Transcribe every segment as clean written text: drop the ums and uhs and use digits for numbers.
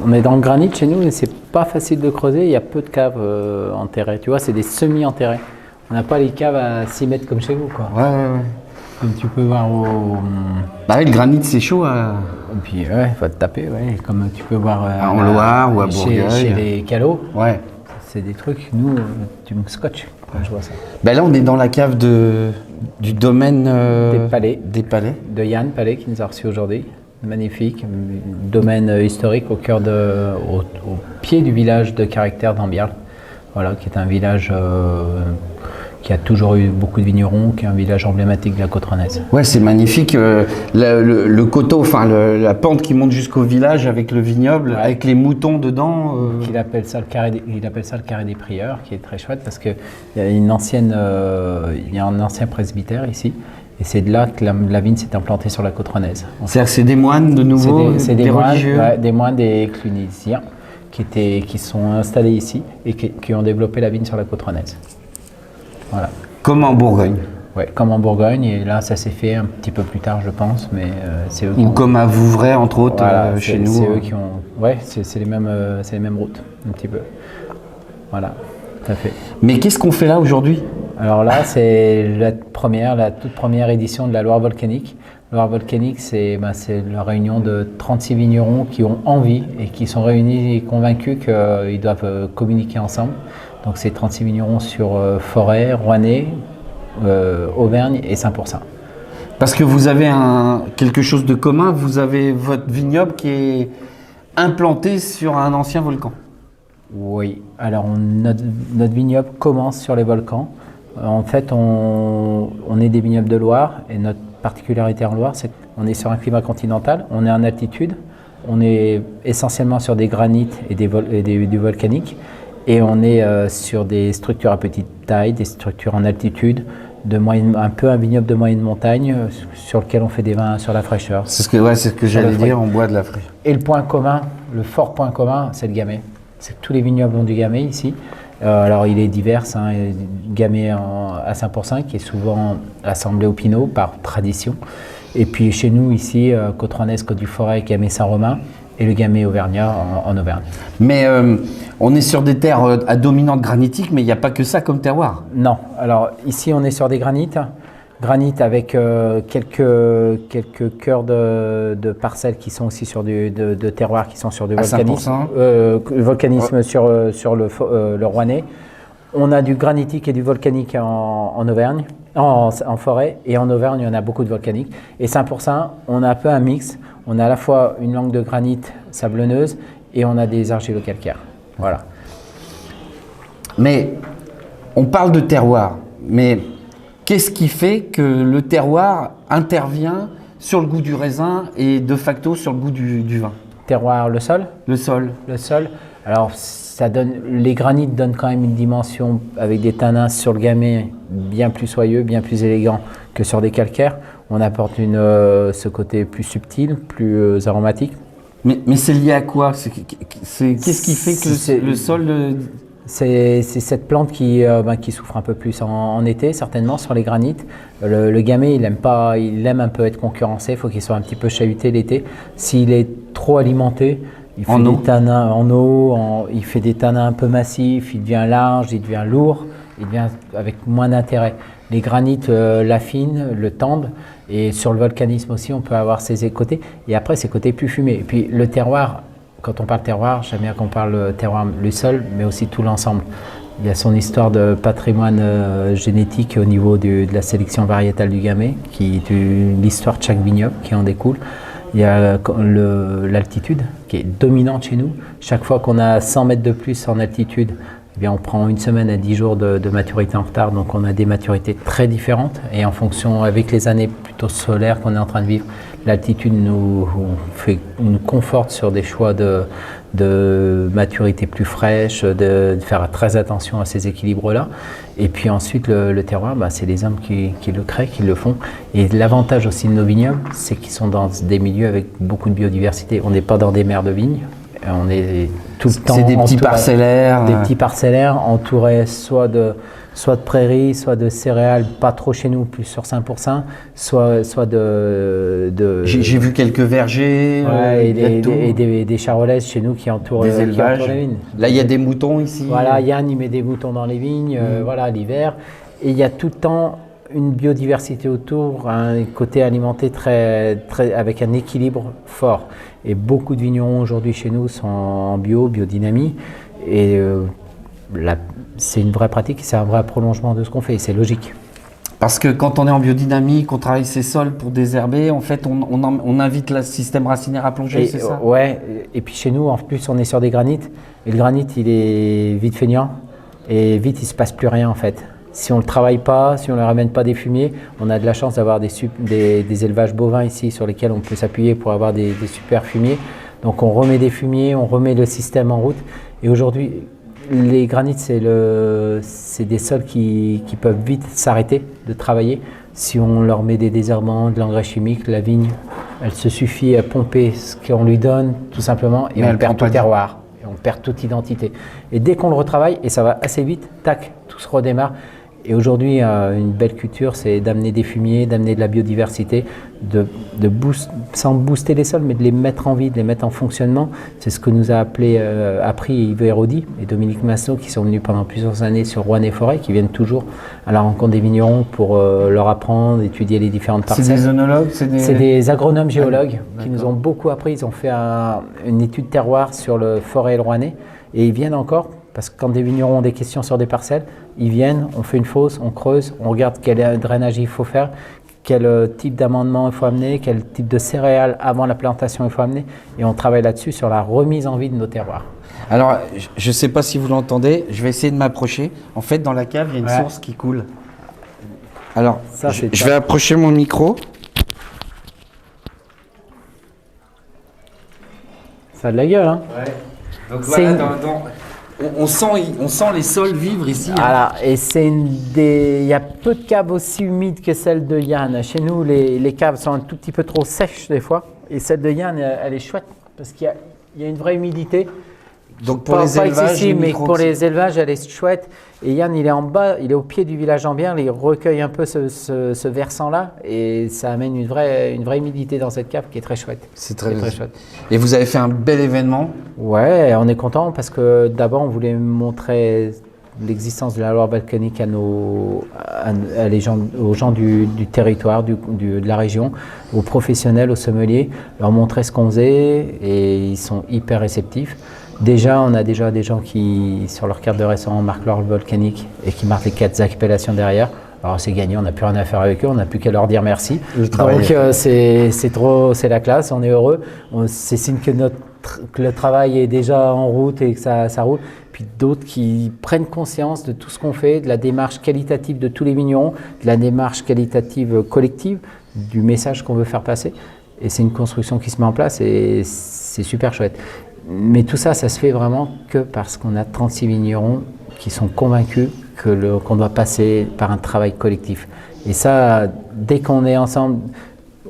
On est dans le granit chez nous et c'est pas facile de creuser, il y a peu de caves enterrées. Tu vois, c'est des semi-enterrés. On n'a pas les caves à 6 mètres comme chez vous, quoi. Ouais. Comme tu peux voir au... Bah oui, le granit, c'est chaud à... Et puis, ouais, il faut te taper, ouais. Comme tu peux voir en Loire ou à Bourgueil. Chez les calots. Ouais. C'est des trucs, nous, tu me scotches quand je vois ça. Bah là, on est dans la cave du domaine... Des Palais. De Yann Palais qui nous a reçus aujourd'hui. Magnifique, domaine historique au pied du village de Caractère d'Ambiarle, voilà, qui est un village qui a toujours eu beaucoup de vignerons, qui est un village emblématique de la côte rennaise. Ouais, c'est magnifique, le coteau, enfin la pente qui monte jusqu'au village avec le vignoble, ouais. Avec les moutons dedans. Il appelle ça le carré des prieurs, qui est très chouette parce qu'il y a un ancien presbytère ici. Et c'est de là que la vigne s'est implantée sur la côte rennaise. C'est-à-dire que c'est des moines de nouveau, c'est des religieux, des moines des clunisiens qui sont installés ici et qui ont développé la vigne sur la côte rennaise. Voilà. Comme en Bourgogne. Oui, comme en Bourgogne. Et là, ça s'est fait un petit peu plus tard, je pense, mais c'est eux. Ou comme à Vouvray, entre autres, voilà, chez nous. C'est eux qui ont. Ouais, c'est les mêmes routes, un petit peu. Voilà, tout à fait. Mais qu'est-ce qu'on fait là aujourd'hui ? Alors là, c'est la toute première édition de la Loire volcanique. Loire volcanique, c'est la réunion de 36 vignerons qui ont envie et qui sont réunis et convaincus qu'ils doivent communiquer ensemble. Donc c'est 36 vignerons sur Forêt, Rouennais, Auvergne et Saint-Pourçain. Parce que vous avez quelque chose de commun, vous avez votre vignoble qui est implanté sur un ancien volcan. Oui, alors notre vignoble commence sur les volcans. En fait, on est des vignobles de Loire et notre particularité en Loire, c'est qu'on est sur un climat continental, on est en altitude, on est essentiellement sur des granites et du volcanique et on est sur des structures à petite taille, des structures en altitude, un peu un vignoble de moyenne montagne sur lequel on fait des vins sur la fraîcheur. C'est ce que j'allais dire, on boit de la fraîcheur. Et le fort point commun, c'est le gamay. C'est que tous les vignobles ont du gamay ici. Alors il est divers, gamay à Saint-Pourçain qui est souvent assemblé au pinot par tradition. Et puis chez nous ici, côte rennaise, côte du Forêt, gamay Saint-Romain et le gamay auvergnat en Auvergne. Mais on est sur des terres à dominante granitique, mais il n'y a pas que ça comme terroir. Non, alors ici on est sur des granites avec quelques cœurs de parcelles qui sont aussi sur de terroirs qui sont sur du volcanisme sur le Rouennais. On a du granitique et du volcanique en Auvergne, en forêt, et en Auvergne on a beaucoup de volcanique. Et Saint-Pourçain, on a un peu un mix. On a à la fois une langue de granit sablonneuse et on a des argilo-calcaires. Voilà. Mais on parle de terroir, mais qu'est-ce qui fait que le terroir intervient sur le goût du raisin et de facto sur le goût du vin ? Terroir, le sol ? Le sol. Le sol. Alors, les granites donnent quand même une dimension avec des tanins sur le gamay bien plus soyeux, bien plus élégant que sur des calcaires. On apporte ce côté plus subtil, plus aromatique. Mais c'est lié à quoi ? Qu'est-ce qui fait que le sol... C'est cette plante qui souffre un peu plus en été, certainement, sur les granites. Le gamay, il aime un peu être concurrencé, il faut qu'il soit un petit peu chahuté l'été. S'il est trop alimenté, il fait des tanins en eau, il fait des tanins un peu massifs, il devient large, il devient lourd, il devient avec moins d'intérêt. Les granites l'affinent, le tendent, et sur le volcanisme aussi, on peut avoir ces côtés, et après ces côtés plus fumés. Et puis le terroir, quand on parle terroir, j'aime bien qu'on parle terroir le sol, mais aussi tout l'ensemble. Il y a son histoire de patrimoine génétique au niveau de la sélection variétale du gamay, qui est l'histoire de chaque vignoble qui en découle. Il y a l'altitude qui est dominante chez nous. Chaque fois qu'on a 100 mètres de plus en altitude, eh bien on prend une semaine à 10 jours de maturité en retard, donc on a des maturités très différentes. Et en fonction, avec les années plutôt solaires qu'on est en train de vivre, l'altitude nous conforte sur des choix de maturité plus fraîche, de faire très attention à ces équilibres-là. Et puis ensuite, le terroir, c'est les hommes qui le créent, qui le font. Et l'avantage aussi de nos vignobles, c'est qu'ils sont dans des milieux avec beaucoup de biodiversité. On n'est pas dans des mers de vignes. On est tout le temps. C'est des petits parcellaires. Des petits parcellaires entourés soit soit de prairies, soit de céréales, pas trop chez nous, plus sur 5%, soit de J'ai vu quelques vergers, ouais, il y a de tout. et des charolaises chez nous qui entourent, Des qui entourent élevages. les vignes. Là, il y a des moutons ici. Voilà, Yann, il met des moutons dans les vignes, voilà, l'hiver. Et il y a tout le temps une biodiversité autour, un côté alimenté avec un équilibre fort. Et beaucoup de vignerons aujourd'hui chez nous sont en biodynamie. Et c'est une vraie pratique, c'est un vrai prolongement de ce qu'on fait, c'est logique. Parce que quand on est en biodynamie, qu'on travaille ses sols pour désherber, en fait, on invite le système racinaire à plonger, c'est ça? Ouais, et puis chez nous, en plus, on est sur des granites. Et le granit, il est vite feignant. Et vite, il ne se passe plus rien, en fait. Si on ne le travaille pas, si on ne leur ramène pas des fumiers, on a de la chance d'avoir des élevages bovins ici sur lesquels on peut s'appuyer pour avoir des super fumiers. Donc on remet des fumiers, on remet le système en route. Et aujourd'hui, les granites, c'est des sols qui peuvent vite s'arrêter de travailler. Si on leur met des désherbants, de l'engrais chimique, la vigne, elle se suffit à pomper ce qu'on lui donne, tout simplement, et on perd tout terroir. Et on perd toute identité. Et dès qu'on le retravaille, et ça va assez vite, tac, tout se redémarre. Et aujourd'hui, une belle culture, c'est d'amener des fumiers, d'amener de la biodiversité, sans booster les sols, mais de les mettre en vie, de les mettre en fonctionnement. C'est ce que nous a appris Yves Hérodi et Dominique Masseau, qui sont venus pendant plusieurs années sur Roanne-et-Forêt, qui viennent toujours à la rencontre des vignerons pour leur apprendre, étudier les différentes parcelles. C'est des œnologues? C'est des agronomes géologues qui nous ont beaucoup appris. Ils ont fait une étude terroir sur le Forêt et le Rouennais, et ils viennent encore. Parce que quand des vignerons ont des questions sur des parcelles, ils viennent, on fait une fosse, on creuse, on regarde quel drainage il faut faire, quel type d'amendement il faut amener, quel type de céréales avant la plantation il faut amener, et on travaille là-dessus sur la remise en vie de nos terroirs. Alors, je ne sais pas si vous l'entendez, je vais essayer de m'approcher. En fait, dans la cave, il y a une source qui coule. Alors, ça, je vais approcher mon micro. Ça a de la gueule, hein? Ouais. Donc voilà, on sent les sols vivre ici. Voilà, et il y a peu de caves aussi humides que celle de Yann. Chez nous, les caves sont un tout petit peu trop sèches des fois, et celle de Yann, elle est chouette parce qu'il y a une vraie humidité. Donc pour les élevages, excessive, mais pour les élevages, elle est chouette. Et Yann, il est en bas, il est au pied du village Ambière, il recueille un peu ce versant-là, et ça amène une vraie humidité dans cette cave qui est très chouette. C'est très chouette. Et vous avez fait un bel événement? Ouais, on est content parce que d'abord, on voulait montrer l'existence de la Loire volcanique aux gens du territoire, de la région, aux professionnels, aux sommeliers, leur montrer ce qu'on faisait, et ils sont hyper réceptifs. Déjà, on a déjà des gens qui, sur leur carte de restaurant, marquent l'or volcanique et qui marquent les 4 appellations derrière. Alors c'est gagné, on n'a plus rien à faire avec eux, on n'a plus qu'à leur dire merci. Donc c'est la classe, on est heureux. C'est signe que le travail est déjà en route et que ça roule. Puis d'autres qui prennent conscience de tout ce qu'on fait, de la démarche qualitative de tous les vignerons, de la démarche qualitative collective, du message qu'on veut faire passer. Et c'est une construction qui se met en place et c'est super chouette. Mais tout ça, ça se fait vraiment que parce qu'on a 36 vignerons qui sont convaincus qu'on doit passer par un travail collectif. Et ça, dès qu'on est ensemble,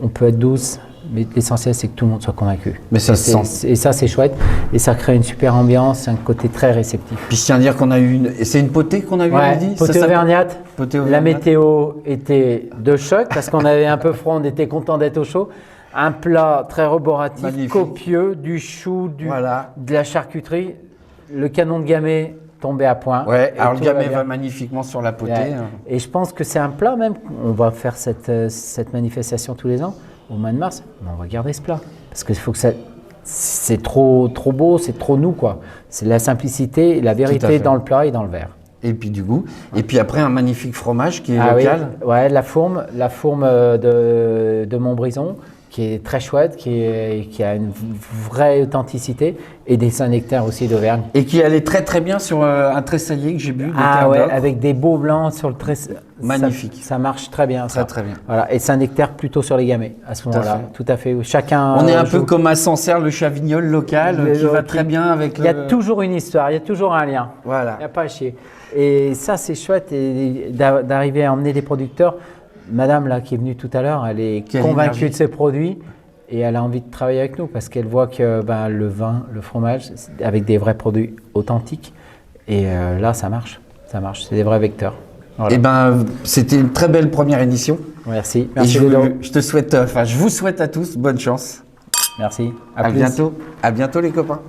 on peut être 12, mais l'essentiel, c'est que tout le monde soit convaincu. Mais ça se sent. Et ça, c'est chouette. Et ça crée une super ambiance, un côté très réceptif. Puis je tiens à dire qu'on a eu c'est une potée qu'on a eu, ouais, potée auvergnate. La météo était de choc parce qu'on avait un peu froid, on était content d'être au chaud. Un plat très roboratif, magnifique, copieux, du chou, de la charcuterie, le canon de gamay tombé à point. Ouais, alors le gamay va magnifiquement sur la potée. Ouais. Et je pense que c'est un plat même, on va faire cette manifestation tous les ans, au mois de mars, mais on va garder ce plat. Parce qu'il faut que c'est trop beau, c'est trop nous, quoi. C'est la simplicité, la vérité dans le plat et dans le verre. Et puis du goût. Et puis après, un magnifique fromage qui est local. Oui. Ouais, la fourme de Montbrison, qui est très chouette, qui a une vraie authenticité, et des Saint-Nectaire aussi d'Auvergne. Et qui allait très très bien sur un tressaillier que j'ai bu. Avec des beaux blancs sur le tressaillier. Magnifique. Ça marche très bien. Très bien. Voilà. Et Saint-Nectaire plutôt sur les gamay à ce moment-là. Tout à fait. Chacun. On est un peu comme à Sancerre, le Chavignol local, qui va très bien avec Il y a toujours une histoire, il y a toujours un lien. Voilà. Il n'y a pas à chier. Et ça, c'est chouette d'arriver à emmener des producteurs. Madame là qui est venue tout à l'heure, elle est convaincue de ses produits et elle a envie de travailler avec nous parce qu'elle voit que le vin, le fromage, avec des vrais produits authentiques, et là ça marche, c'est des vrais vecteurs. Voilà. Eh ben, c'était une très belle première édition. Merci. Et Merci Ludo. je vous souhaite à tous bonne chance. Merci. À plus. bientôt. À bientôt les copains.